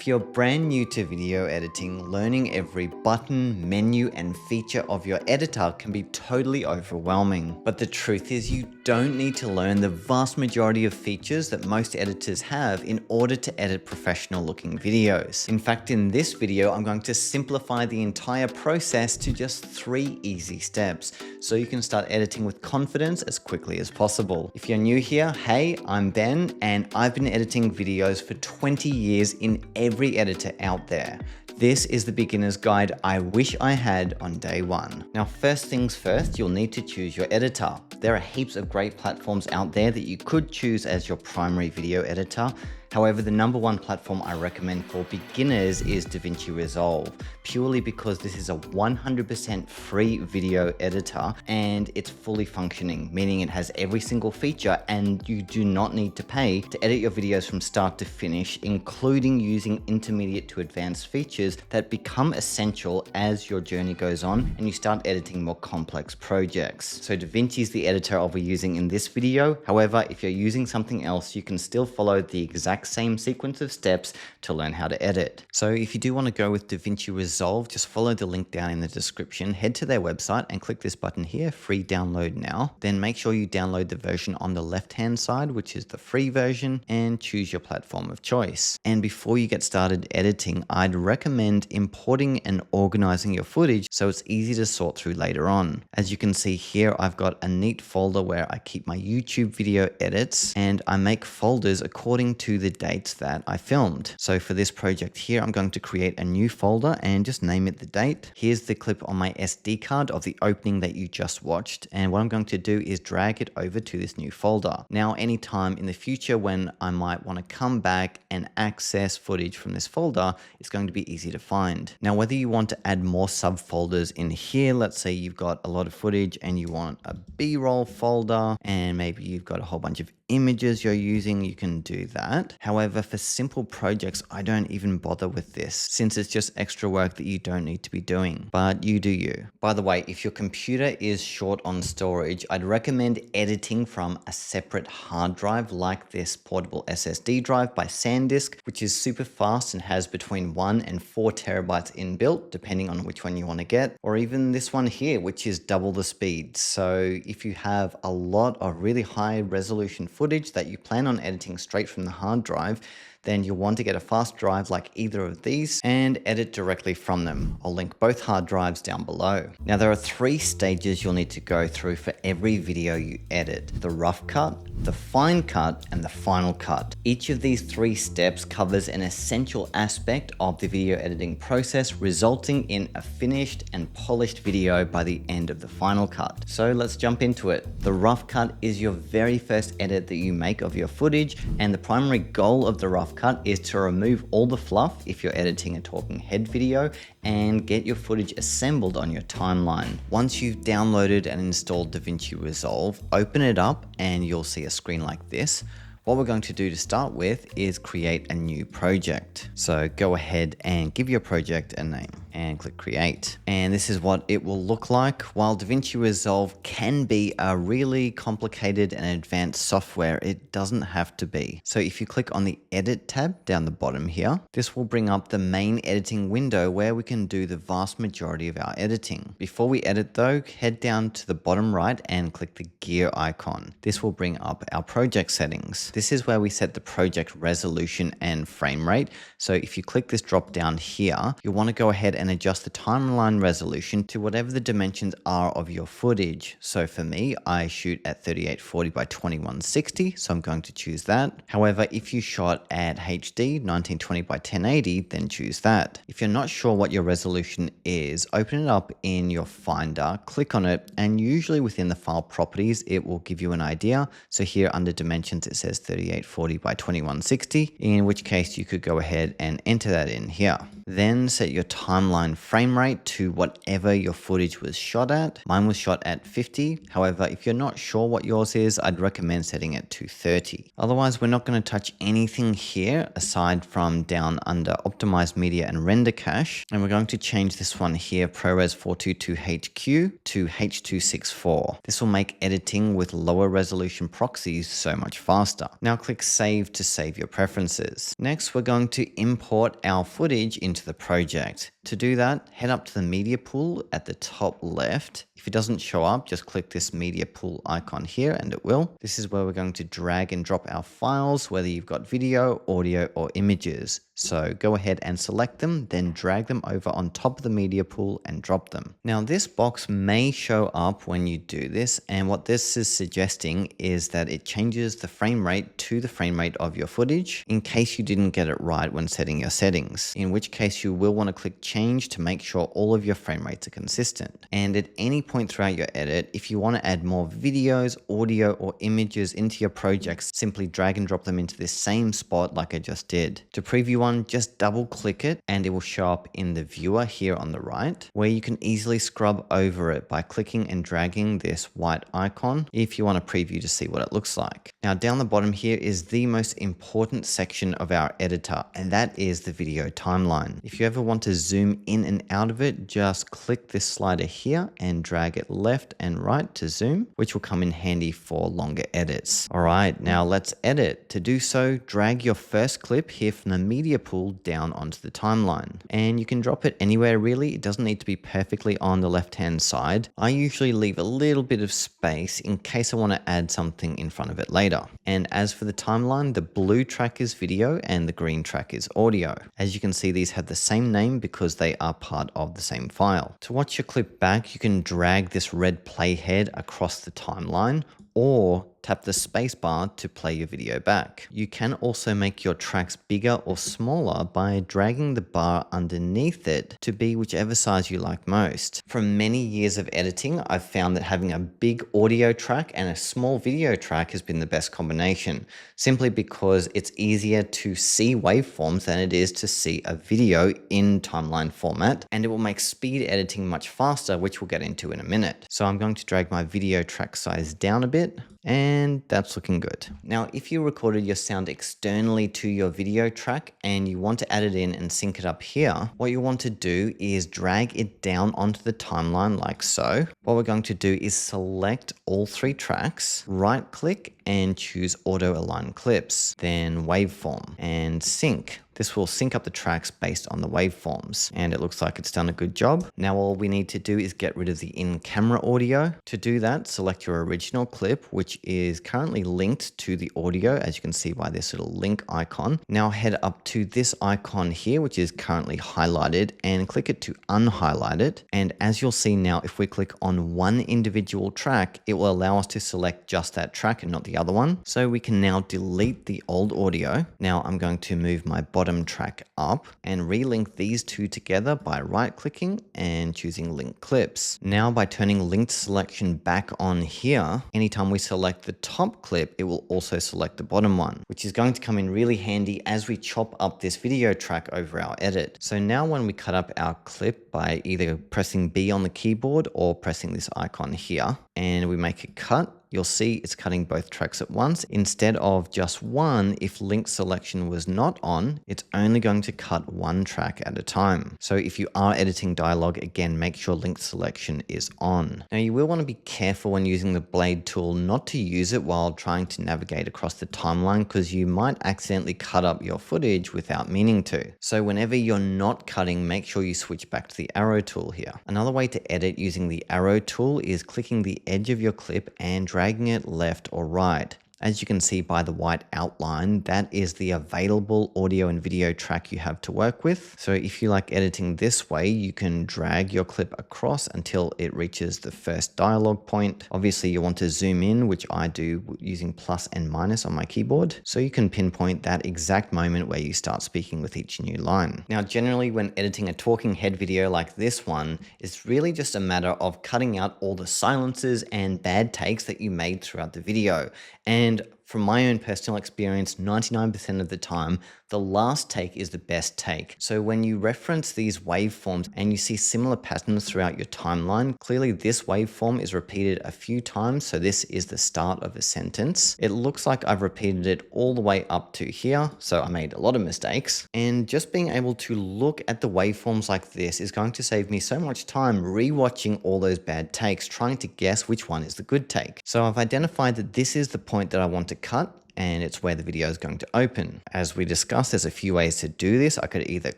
you're brand new to video editing, learning every button, menu, and feature of your editor can be totally overwhelming. But the truth is you don't need to learn the vast majority of features that most editors have in order to edit professional looking videos. In fact, in this video, I'm going to simplify the entire process to just 3 easy steps, so you can start editing with confidence as quickly as possible. If you're new here, hey, I'm Ben, and I've been editing videos for 20 years in every editor out there. This is the beginner's guide I wish I had on day one. Now, first things first, you'll need to choose your editor. There are heaps of great platforms out there that you could choose as your primary video editor. However, the #1 platform I recommend for beginners is DaVinci Resolve, purely because this is a 100% free video editor and it's fully functioning, meaning it has every single feature and you do not need to pay to edit your videos from start to finish, including using intermediate to advanced features that become essential as your journey goes on and you start editing more complex projects. So DaVinci is the editor I'll be using in this video. However, if you're using something else, you can still follow the exact same sequence of steps to learn how to edit. So if you do want to go with DaVinci Resolve, just follow the link down in the description, head to their website and click this button here, free download now. Then make sure you download the version on the left-hand side, which is the free version, and choose your platform of choice. And before you get started editing, I'd recommend importing and organizing your footage so it's easy to sort through later on. As you can see here, I've got a neat folder where I keep my YouTube video edits and I make folders according to the dates that I filmed. So for this project here, I'm going to create a new folder and just name it the date. Here's the clip on my SD card of the opening that you just watched. And what I'm going to do is drag it over to this new folder. Now, anytime in the future when I might want to come back and access footage from this folder, it's going to be easy to find. Now, whether you want to add more subfolders in here, let's say you've got a lot of footage and you want a B-roll folder, and maybe you've got a whole bunch of images you're using, you can do that. However, for simple projects, I don't even bother with this since it's just extra work that you don't need to be doing, but you do you. By the way, if your computer is short on storage, I'd recommend editing from a separate hard drive like this portable SSD drive by SanDisk, which is super fast and has between 1 and 4 terabytes inbuilt, depending on which one you want to get, or even this one here, which is double the speed. So if you have a lot of really high resolution footage that you plan on editing straight from the hard drive, then you'll want to get a fast drive like either of these and edit directly from them. I'll link both hard drives down below. Now, there are 3 stages you'll need to go through for every video you edit: the rough cut, the fine cut, and the final cut. Each of these 3 steps covers an essential aspect of the video editing process, resulting in a finished and polished video by the end of the final cut. So let's jump into it. The rough cut is your very first edit that you make of your footage, and the primary goal of the rough cut is to remove all the fluff if you're editing a talking head video and get your footage assembled on your timeline. Once you've downloaded and installed DaVinci Resolve, open it up and you'll see a screen like this. What we're going to do to start with is create a new project. So go ahead and give your project a name and click create. And this is what it will look like. While DaVinci Resolve can be a really complicated and advanced software, it doesn't have to be. So if you click on the edit tab down the bottom here, this will bring up the main editing window where we can do the vast majority of our editing. Before we edit though, head down to the bottom right and click the gear icon. This will bring up our project settings. This is where we set the project resolution and frame rate. So if you click this drop down here, you'll want to go ahead and adjust the timeline resolution to whatever the dimensions are of your footage. So for me, I shoot at 3840 by 2160, so I'm going to choose that. However, if you shot at HD 1920 by 1080, then choose that. If you're not sure what your resolution is, open it up in your Finder, click on it, and usually within the file properties, it will give you an idea. So here under dimensions, it says 3840 by 2160, in which case you could go ahead and enter that in here. Then set your timeline timeline frame rate to whatever your footage was shot at. Mine was shot at 50. However, if you're not sure what yours is, I'd recommend setting it to 30. Otherwise, we're not going to touch anything here aside from down under optimized media and render cache. And we're going to change this one here, ProRes 422HQ to H264. This will make editing with lower resolution proxies so much faster. Now click save to save your preferences. Next, we're going to import our footage into the project. To do that, head up to the media pool at the top left. If it doesn't show up, just click this media pool icon here and it will. This is where we're going to drag and drop our files, whether you've got video, audio, or images. So go ahead and select them, then drag them over on top of the media pool and drop them. Now this box may show up when you do this, and what this is suggesting is that it changes the frame rate to the frame rate of your footage in case you didn't get it right when setting your settings, in which case you will want to click change to make sure all of your frame rates are consistent. And at any point throughout your edit, if you want to add more videos, audio, or images into your projects, simply drag and drop them into this same spot like I just did. To preview one, just double click it and it will show up in the viewer here on the right, where you can easily scrub over it by clicking and dragging this white icon if you want to preview to see what it looks like. Now down the bottom here is the most important section of our editor, and that is the video timeline. If you ever want to zoom in and out of it, just click this slider here and drag it left and right to zoom, which will come in handy for longer edits. All right, now let's edit. To do so, drag your first clip here from the media pool down onto the timeline, and you can drop it anywhere really. It doesn't need to be perfectly on the left hand side. I usually leave a little bit of space in case I want to add something in front of it later. And as for the timeline, the blue track is video and the green track is audio. As you can see, these have the same name because they are part of the same file. To watch your clip back, you can drag this red playhead across the timeline, or tap the spacebar to play your video back. You can also make your tracks bigger or smaller by dragging the bar underneath it to be whichever size you like most. From many years of editing, I've found that having a big audio track and a small video track has been the best combination, simply because it's easier to see waveforms than it is to see a video in timeline format, and it will make speed editing much faster, which we'll get into in a minute. So I'm going to drag my video track size down a bit, and that's looking good. Now, if you recorded your sound externally to your video track and you want to add it in and sync it up here, what you want to do is drag it down onto the timeline like so. What we're going to do is select all three tracks, right click and choose auto align clips, then waveform and sync. This will sync up the tracks based on the waveforms, and it looks like it's done a good job. Now all we need to do is get rid of the in-camera audio. To do that, select your original clip, which is currently linked to the audio, as you can see by this little link icon. Now head up to this icon here, which is currently highlighted, and click it to unhighlight it. And as you'll see now, if we click on one individual track, it will allow us to select just that track and not the other one. So we can now delete the old audio. Now I'm going to move my bottom track up and relink these two together by right clicking and choosing link clips. Now by turning linked selection back on here, anytime we select the top clip, it will also select the bottom one, which is going to come in really handy as we chop up this video track over our edit. So now when we cut up our clip by either pressing B on the keyboard or pressing this icon here, and we make a cut, you'll see it's cutting both tracks at once. Instead of just one, if link selection was not on, it's only going to cut one track at a time. So if you are editing dialogue, again, make sure link selection is on. Now you will want to be careful when using the blade tool not to use it while trying to navigate across the timeline, because you might accidentally cut up your footage without meaning to. So whenever you're not cutting, make sure you switch back to the arrow tool here. Another way to edit using the arrow tool is clicking the edge of your clip and dragging it left or right. As you can see by the white outline, that is the available audio and video track you have to work with. So if you like editing this way, you can drag your clip across until it reaches the first dialogue point. Obviously you want to zoom in, which I do using plus and minus on my keyboard, so you can pinpoint that exact moment where you start speaking with each new line. Now generally when editing a talking head video like this one, it's really just a matter of cutting out all the silences and bad takes that you made throughout the video. And From my own personal experience, 99% of the time, the last take is the best take. So when you reference these waveforms and you see similar patterns throughout your timeline, clearly this waveform is repeated a few times. So this is the start of a sentence. It looks like I've repeated it all the way up to here. So I made a lot of mistakes, and just being able to look at the waveforms like this is going to save me so much time rewatching all those bad takes, trying to guess which one is the good take. So I've identified that this is the point that I want to cut, and it's where the video is going to open. As we discussed, there's a few ways to do this. I could either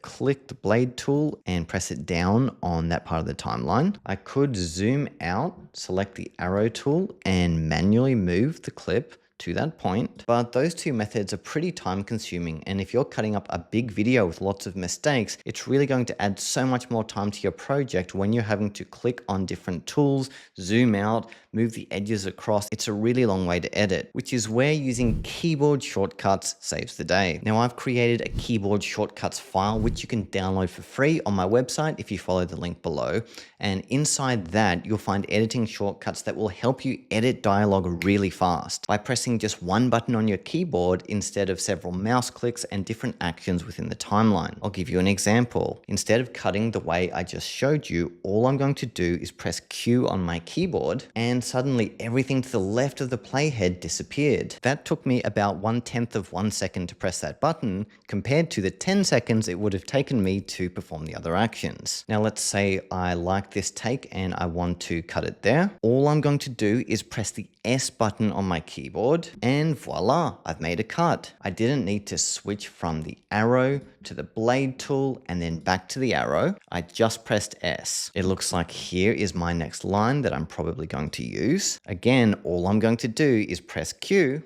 click the blade tool and press it down on that part of the timeline. I could zoom out, select the arrow tool, and manually move the clip to that point. But those two methods are pretty time consuming, and if you're cutting up a big video with lots of mistakes, it's really going to add so much more time to your project when you're having to click on different tools, zoom out, move the edges across. It's a really long way to edit, which is where using keyboard shortcuts saves the day. Now, I've created a keyboard shortcuts file which you can download for free on my website if you follow the link below, and inside that you'll find editing shortcuts that will help you edit dialogue really fast by pressing just one button on your keyboard instead of several mouse clicks and different actions within the timeline. I'll give you an example. Instead of cutting the way I just showed you, all I'm going to do is press Q on my keyboard, and suddenly everything to the left of the playhead disappeared. That took me about 1/10 of 1 second to press that button, compared to the 10 seconds it would have taken me to perform the other actions. Now let's say I like this take and I want to cut it there. All I'm going to do is press the S button on my keyboard, and voila, I've made a cut. I didn't need to switch from the arrow to the blade tool and then back to the arrow. I just pressed S. It looks like here is my next line that I'm probably going to use. Again, all I'm going to do is press Q,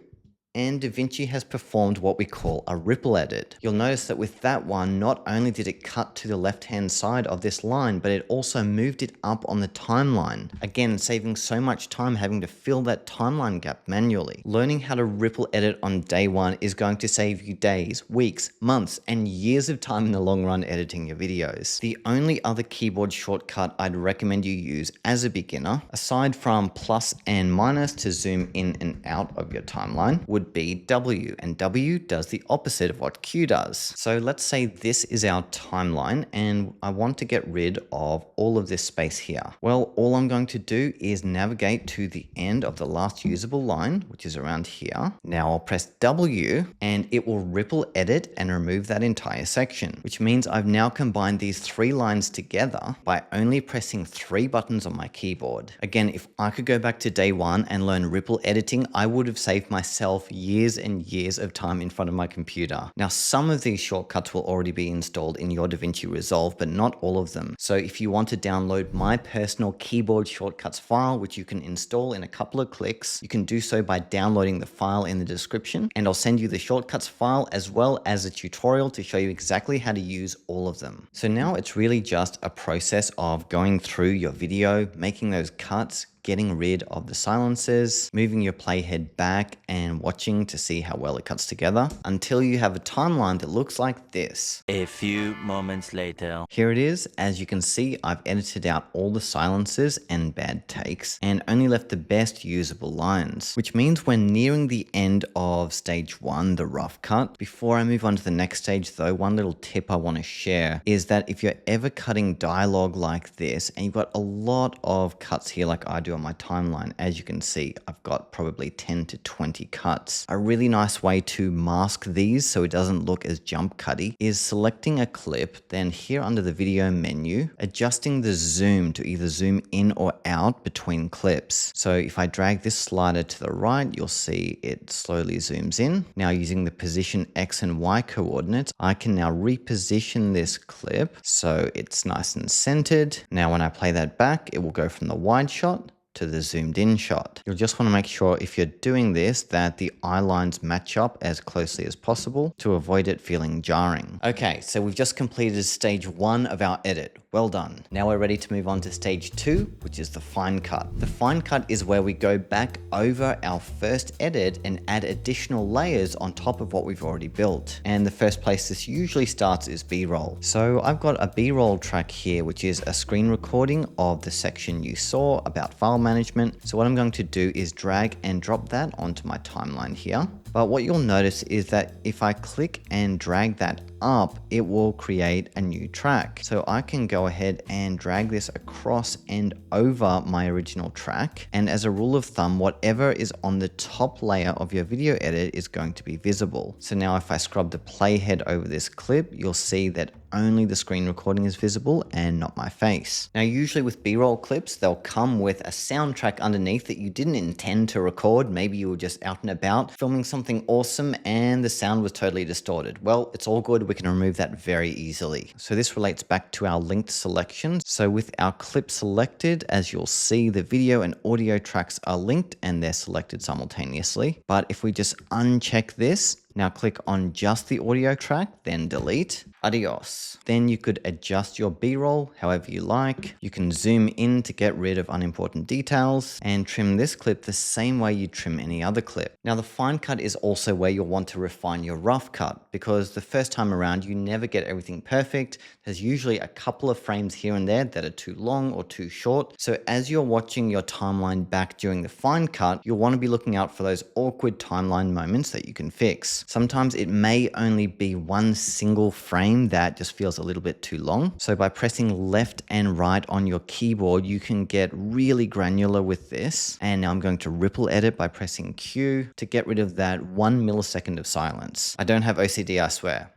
and DaVinci has performed what we call a ripple edit. You'll notice that with that one, not only did it cut to the left-hand side of this line, but it also moved it up on the timeline. Again, saving so much time having to fill that timeline gap manually. Learning how to ripple edit on day one is going to save you days, weeks, months, and years of time in the long run editing your videos. The only other keyboard shortcut I'd recommend you use as a beginner, aside from plus and minus to zoom in and out of your timeline, would be W, and W does the opposite of what Q does. So let's say this is our timeline and I want to get rid of all of this space here. Well, all I'm going to do is navigate to the end of the last usable line, which is around here. Now I'll press W and it will ripple edit and remove that entire section, which means I've now combined these 3 lines together by only pressing 3 buttons on my keyboard. Again, if I could go back to day one and learn ripple editing, I would have saved myself years and years of time in front of my computer. Now, some of these shortcuts will already be installed in your DaVinci Resolve, but not all of them. So if you want to download my personal keyboard shortcuts file, which you can install in a couple of clicks, you can do so by downloading the file in the description, and I'll send you the shortcuts file as well as a tutorial to show you exactly how to use all of them. So now it's really just a process of going through your video, making those cuts, getting rid of the silences, moving your playhead back and watching to see how well it cuts together until you have a timeline that looks like this. A few moments later. Here it is. As you can see, I've edited out all the silences and bad takes and only left the best usable lines, which means we're nearing the end of stage 1, the rough cut. Before I move on to the next stage though, one little tip I want to share is that if you're ever cutting dialogue like this and you've got a lot of cuts here like I do on my timeline, as you can see, I've got probably 10 to 20 cuts. A really nice way to mask these so it doesn't look as jump cutty is selecting a clip, then here under the video menu, adjusting the zoom to either zoom in or out between clips. So if I drag this slider to the right, you'll see it slowly zooms in. Now using the position X and Y coordinates, I can now reposition this clip so it's nice and centered. Now when I play that back, it will go from the wide shot to the zoomed in shot. You'll just want to make sure if you're doing this that the eye lines match up as closely as possible to avoid it feeling jarring. Okay, so we've just completed stage 1 of our edit. Well done. Now we're ready to move on to stage 2, which is the fine cut. The fine cut is where we go back over our first edit and add additional layers on top of what we've already built. And the first place this usually starts is B-roll. So I've got a B-roll track here, which is a screen recording of the section you saw about file management. So what I'm going to do is drag and drop that onto my timeline here. But what you'll notice is that if I click and drag that up, it will create a new track. So I can go ahead and drag this across and over my original track. And as a rule of thumb, whatever is on the top layer of your video edit is going to be visible. So now if I scrub the playhead over this clip, you'll see that only the screen recording is visible and not my face. Now, usually with B-roll clips, they'll come with a soundtrack underneath that you didn't intend to record. Maybe you were just out and about filming something awesome and the sound was totally distorted. Well, it's all good. We can remove that very easily. So this relates back to our linked selection. So with our clip selected, as you'll see, the video and audio tracks are linked and they're selected simultaneously. But if we just uncheck this, now click on just the audio track, then delete. Adios. Then you could adjust your B-roll however you like. You can zoom in to get rid of unimportant details and trim this clip the same way you trim any other clip. Now the fine cut is also where you'll want to refine your rough cut, because the first time around you never get everything perfect. There's usually a couple of frames here and there that are too long or too short. So as you're watching your timeline back during the fine cut, you'll want to be looking out for those awkward timeline moments that you can fix. Sometimes it may only be one single frame that just feels a little bit too long. So by pressing left and right on your keyboard, you can get really granular with this. And now I'm going to ripple edit by pressing Q to get rid of that 1 millisecond of silence. I don't have OCD, I swear.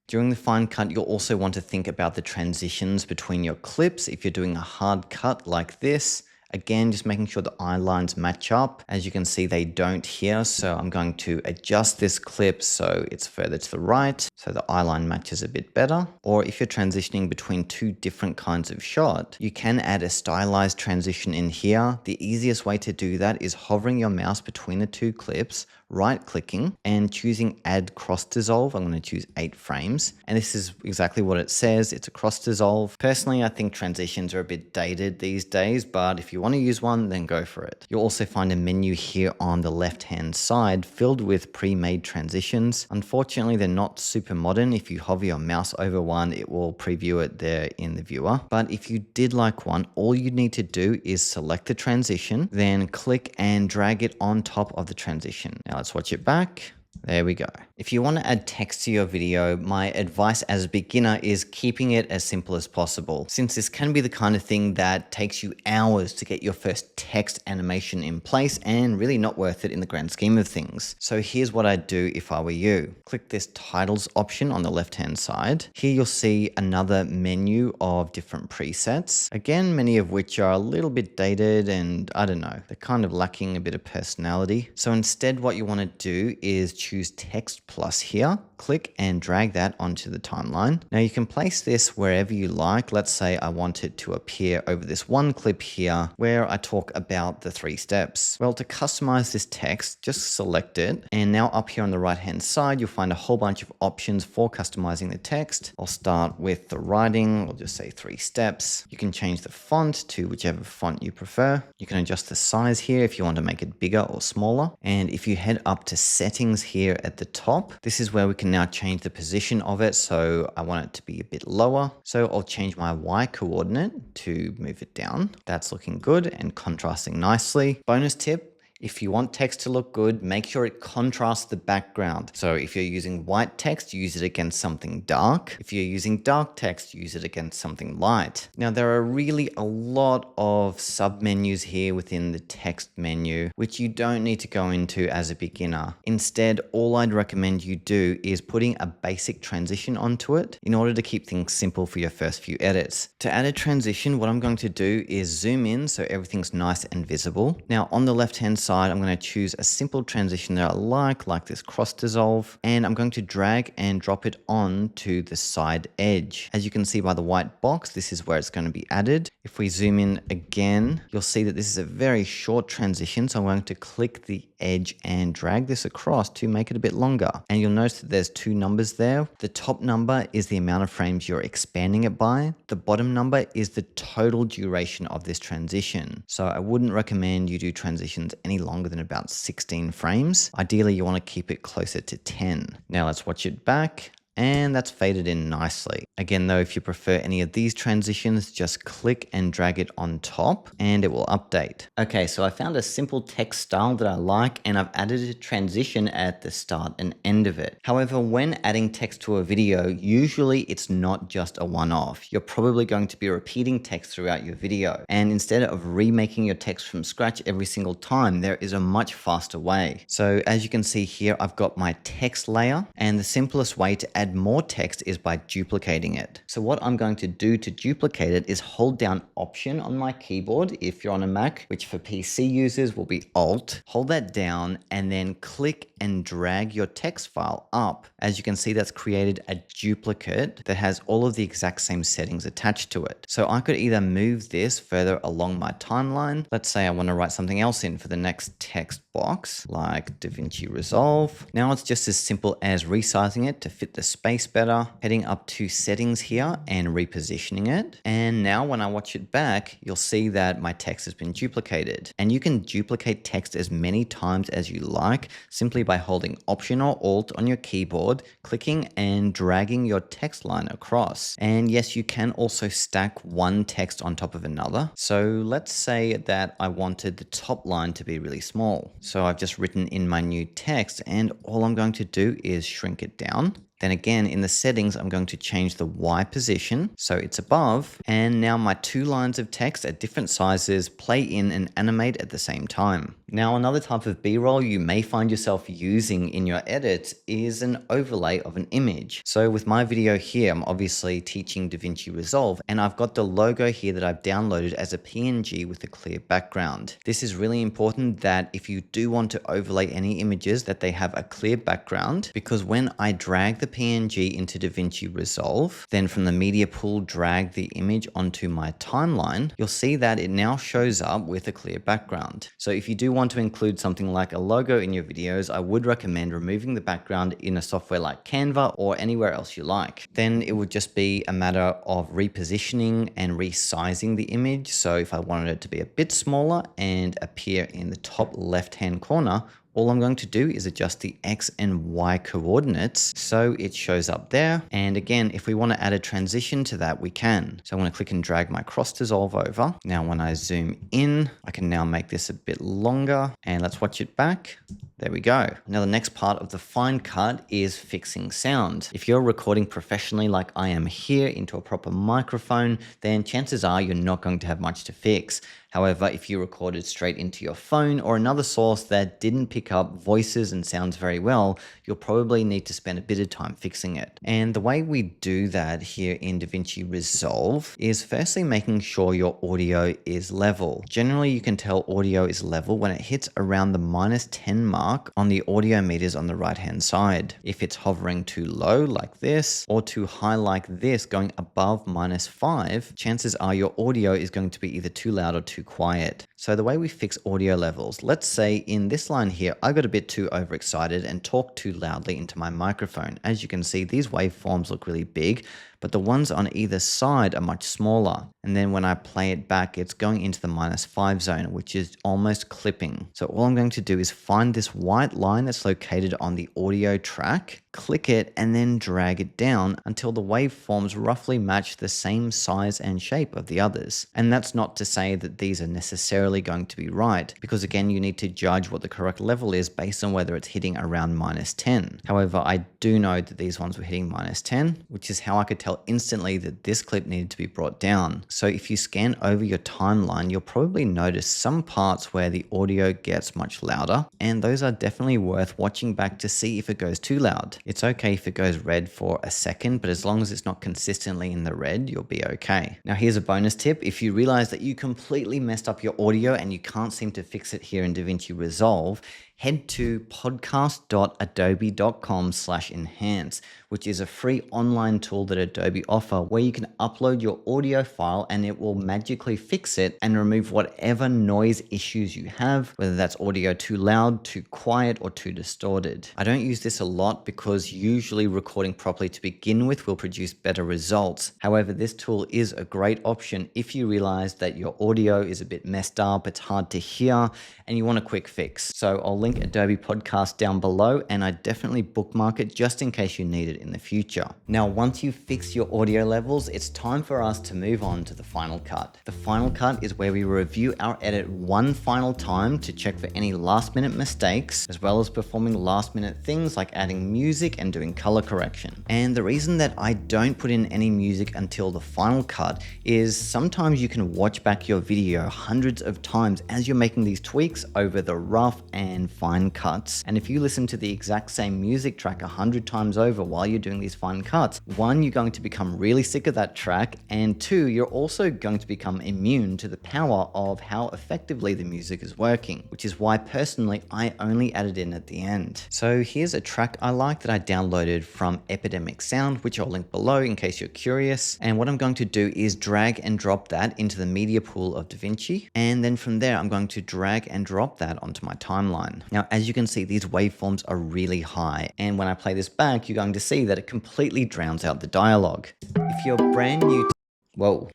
During the fine cut, you'll also want to think about the transitions between your clips. If you're doing a hard cut like this, again, just making sure the eye lines match up. As you can see, they don't here. So I'm going to adjust this clip so it's further to the right, so the eye line matches a bit better. Or if you're transitioning between two different kinds of shot, you can add a stylized transition in here. The easiest way to do that is hovering your mouse between the two clips, right-clicking and choosing Add Cross Dissolve. I'm going to choose 8 frames. And this is exactly what it says. It's a cross dissolve. Personally, I think transitions are a bit dated these days, but if you want to use one, then go for it. You'll also find a menu here on the left-hand side filled with pre-made transitions. Unfortunately, they're not super modern. If you hover your mouse over one, it will preview it there in the viewer. But if you did like one, all you need to do is select the transition, then click and drag it on top of the transition. Now let's watch it back. There we go. If you want to add text to your video, my advice as a beginner is keeping it as simple as possible, since this can be the kind of thing that takes you hours to get your first text animation in place and really not worth it in the grand scheme of things. So here's what I'd do if I were you. Click this titles option on the left-hand side. Here you'll see another menu of different presets. Again, many of which are a little bit dated and I don't know, they're kind of lacking a bit of personality. So instead what you want to do is choose text plus here, click and drag that onto the timeline. Now you can place this wherever you like. Let's say I want it to appear over this one clip here where I talk about the 3 steps. Well, to customize this text, just select it. And now up here on the right-hand side, you'll find a whole bunch of options for customizing the text. I'll start with the writing. We'll just say 3 steps. You can change the font to whichever font you prefer. You can adjust the size here if you want to make it bigger or smaller. And if you head up to settings here at the top, this is where we can now change the position of it. So I want it to be a bit lower. So I'll change my Y coordinate to move it down. That's looking good and contrasting nicely. Bonus tip, if you want text to look good, make sure it contrasts the background. So if you're using white text, use it against something dark. If you're using dark text, use it against something light. Now, there are really a lot of submenus here within the text menu, which you don't need to go into as a beginner. Instead, all I'd recommend you do is putting a basic transition onto it in order to keep things simple for your first few edits. To add a transition, what I'm going to do is zoom in so everything's nice and visible. Now, on the left-hand side, side, I'm going to choose a simple transition that I like this cross dissolve, and I'm going to drag and drop it on to the side edge. As you can see by the white box, this is where it's going to be added. If we zoom in again, you'll see that this is a very short transition. So I'm going to click the edge and drag this across to make it a bit longer. And you'll notice that there's two numbers there. The top number is the amount of frames you're expanding it by. The bottom number is the total duration of this transition. So I wouldn't recommend you do transitions any longer than about 16 frames. Ideally, you want to keep it closer to 10. Now let's watch it back. And that's faded in nicely. Again, though, if you prefer any of these transitions, just click and drag it on top and it will update. Okay, so I found a simple text style that I like, and I've added a transition at the start and end of it. However, when adding text to a video, usually it's not just a one-off. You're probably going to be repeating text throughout your video. And instead of remaking your text from scratch every single time, there is a much faster way. So as you can see here, I've got my text layer, and the simplest way to add more text is by duplicating it. So what I'm going to do to duplicate it is hold down Option on my keyboard if you're on a Mac, which for PC users will be Alt. Hold that down and then click and drag your text file up. As you can see, that's created a duplicate that has all of the exact same settings attached to it. So I could either move this further along my timeline. Let's say I want to write something else in for the next text box, like DaVinci Resolve. Now it's just as simple as resizing it to fit the space better, heading up to settings here and repositioning it. And now when I watch it back, you'll see that my text has been duplicated. And you can duplicate text as many times as you like simply by holding Option or Alt on your keyboard, clicking and dragging your text line across. And yes, you can also stack one text on top of another. So let's say that I wanted the top line to be really small. So I've just written in my new text, and all I'm going to do is shrink it down. Then again, in the settings, I'm going to change the Y position so it's above. And now my two lines of text at different sizes play in and animate at the same time. Now, another type of B-roll you may find yourself using in your edits is an overlay of an image. So with my video here, I'm obviously teaching DaVinci Resolve, and I've got the logo here that I've downloaded as a PNG with a clear background. This is really important that if you do want to overlay any images, that they have a clear background, because when I drag the PNG into DaVinci Resolve, then from the media pool drag the image onto my timeline, you'll see that it now shows up with a clear background. So if you do want to include something like a logo in your videos, I would recommend removing the background in a software like Canva or anywhere else you like. Then it would just be a matter of repositioning and resizing the image. So if I wanted it to be a bit smaller and appear in the top left-hand corner, all I'm going to do is adjust the X and Y coordinates so it shows up there. And again, if we want to add a transition to that, we can. So I'm going to click and drag my cross dissolve over. Now, when I zoom in, I can now make this a bit longer, and let's watch it back. There we go. Now the next part of the fine cut is fixing sound. If you're recording professionally like I am here into a proper microphone, then chances are you're not going to have much to fix. However, if you recorded straight into your phone or another source that didn't pick up voices and sounds very well, you'll probably need to spend a bit of time fixing it. And the way we do that here in DaVinci Resolve is firstly making sure your audio is level. Generally, you can tell audio is level when it hits around the -10 mark on the audio meters on the right-hand side. If it's hovering too low like this or too high like this, going above -5, chances are your audio is going to be either too loud or too quiet. So the way we fix audio levels, let's say in this line here, I got a bit too overexcited and talked too loudly into my microphone. As you can see, these waveforms look really big, but the ones on either side are much smaller. And then when I play it back, it's going into the -5 zone, which is almost clipping. So all I'm going to do is find this white line that's located on the audio track, click it, and then drag it down until the waveforms roughly match the same size and shape of the others. And that's not to say that these are necessarily going to be right, because again, you need to judge what the correct level is based on whether it's hitting around -10. However, I do know that these ones were hitting -10, which is how I could tell instantly that this clip needed to be brought down. So if you scan over your timeline, you'll probably notice some parts where the audio gets much louder, and those are definitely worth watching back to see if it goes too loud. It's okay if it goes red for a second, but as long as it's not consistently in the red, you'll be okay. Now here's a bonus tip. If you realize that you completely messed up your audio and you can't seem to fix it here in DaVinci Resolve, head to podcast.adobe.com/enhance, which is a free online tool that Adobe offer where you can upload your audio file and it will magically fix it and remove whatever noise issues you have, whether that's audio too loud, too quiet, or too distorted. I don't use this a lot because usually recording properly to begin with will produce better results. However, this tool is a great option if you realize that your audio is a bit messed up, it's hard to hear, and you want a quick fix. So I'll link Adobe Podcast down below, and I definitely bookmark it just in case you need it in the future. Now, once you've fixed your audio levels, it's time for us to move on to the final cut. The final cut is where we review our edit one final time to check for any last minute mistakes, as well as performing last minute things like adding music and doing color correction. And the reason that I don't put in any music until the final cut is sometimes you can watch back your video hundreds of times as you're making these tweaks over the rough and fine cuts. And if you listen to the exact same music track 100 times over while you're doing these fine cuts, one, you're going to become really sick of that track, and two, you're also going to become immune to the power of how effectively the music is working, which is why personally I only add it in at the end. So here's a track I like that I downloaded from Epidemic Sound, which I'll link below in case you're curious. And what I'm going to do is drag and drop that into the media pool of DaVinci, and then from there I'm going to drag and drop that onto my timeline. Now, as you can see, these waveforms are really high, and when I play this back, you're going to see that it completely drowns out the dialogue. If you're brand new to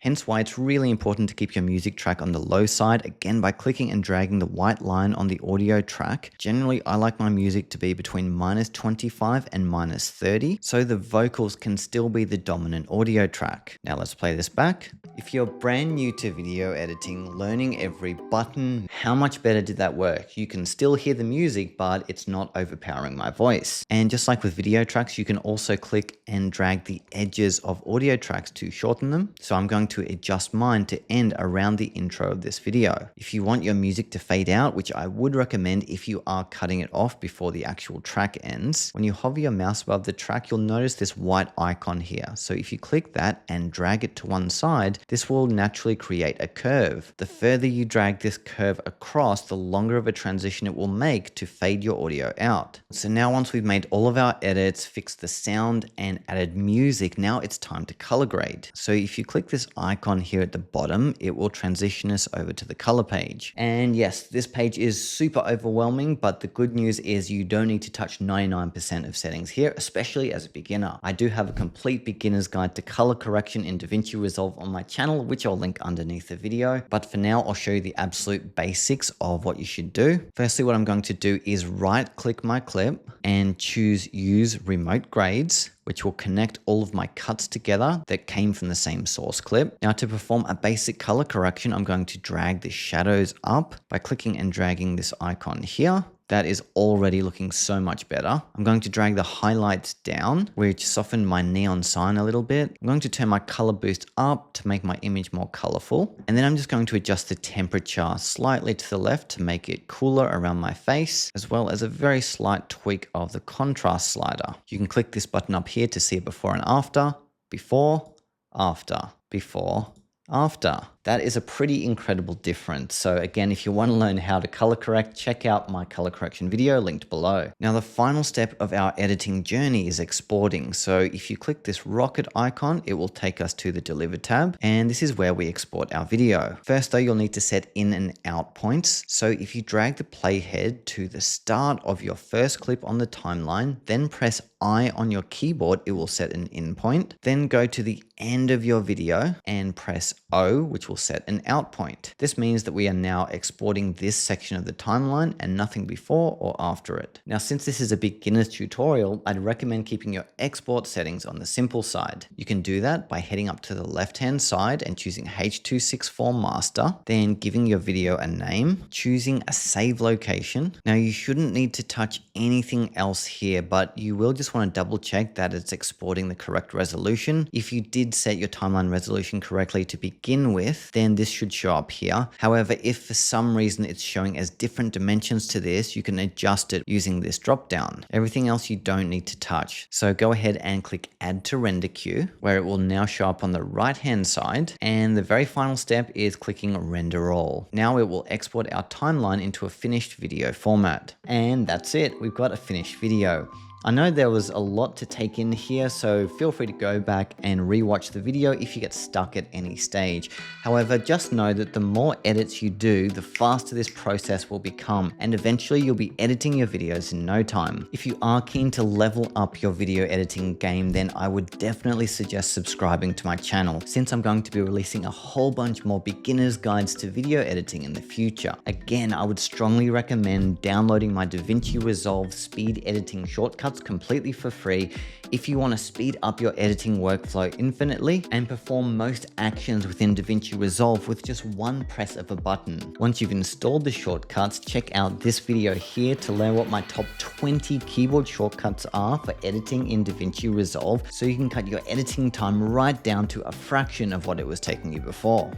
hence why it's really important to keep your music track on the low side, again by clicking and dragging the white line on the audio track. Generally, I like my music to be between -25 and -30, so the vocals can still be the dominant audio track. Now let's play this back. If you're brand new to video editing, learning every button, how much better did that work? You can still hear the music, but it's not overpowering my voice. And just like with video tracks, you can also click and drag the edges of audio tracks to shorten them. So I'm going to adjust mine to end around the intro of this video. If you want your music to fade out, which I would recommend if you are cutting it off before the actual track ends, when you hover your mouse above the track, you'll notice this white icon here. So if you click that and drag it to one side, this will naturally create a curve. The further you drag this curve across, the longer of a transition it will make to fade your audio out. So now once we've made all of our edits, fixed the sound and added music, now it's time to color grade. So if you click this icon here at the bottom, it will transition us over to the color page. And yes, this page is super overwhelming, but the good news is you don't need to touch 99% of settings here, especially as a beginner. I do have a complete beginner's guide to color correction in DaVinci Resolve on my channel, which I'll link underneath the video. But for now, I'll show you the absolute basics of what you should do. Firstly, what I'm going to do is right click my clip and choose use remote grades, which will connect all of my cuts together that came from the same source clip. Now to perform a basic color correction, I'm going to drag the shadows up by clicking and dragging this icon here. That is already looking so much better. I'm going to drag the highlights down, which softened my neon sign a little bit. I'm going to turn my color boost up to make my image more colorful. And then I'm just going to adjust the temperature slightly to the left to make it cooler around my face, as well as a very slight tweak of the contrast slider. You can click this button up here to see it before and after, before, after, before, after. That is a pretty incredible difference. So again, if you want to learn how to color correct, check out my color correction video linked below. Now the final step of our editing journey is exporting. So if you click this rocket icon, it will take us to the deliver tab. And this is where we export our video. First though, you'll need to set in and out points. So if you drag the playhead to the start of your first clip on the timeline, then press I on your keyboard, it will set an in point. Then go to the end of your video and press O, which which will set an out point. This means that we are now exporting this section of the timeline and nothing before or after it. Now, since this is a beginner's tutorial, I'd recommend keeping your export settings on the simple side. You can do that by heading up to the left-hand side and choosing H.264 master, then giving your video a name, choosing a save location. Now, you shouldn't need to touch anything else here, but you will just want to double check that it's exporting the correct resolution. If you did set your timeline resolution correctly to begin with, then this should show up here. However, if for some reason it's showing as different dimensions to this, you can adjust it using this drop down. Everything else you don't need to touch. So go ahead and click add to render queue, where it will now show up on the right hand side. And the very final step is clicking render all. Now it will export our timeline into a finished video format. And that's it. We've got a finished video. I know there was a lot to take in here, so feel free to go back and rewatch the video if you get stuck at any stage. However, just know that the more edits you do, the faster this process will become, and eventually you'll be editing your videos in no time. If you are keen to level up your video editing game, then I would definitely suggest subscribing to my channel, since I'm going to be releasing a whole bunch more beginner's guides to video editing in the future. Again, I would strongly recommend downloading my DaVinci Resolve speed editing shortcuts completely for free if you want to speed up your editing workflow infinitely and perform most actions within DaVinci Resolve with just one press of a button. Once you've installed the shortcuts, check out this video here to learn what my top 20 keyboard shortcuts are for editing in DaVinci Resolve, so you can cut your editing time right down to a fraction of what it was taking you before.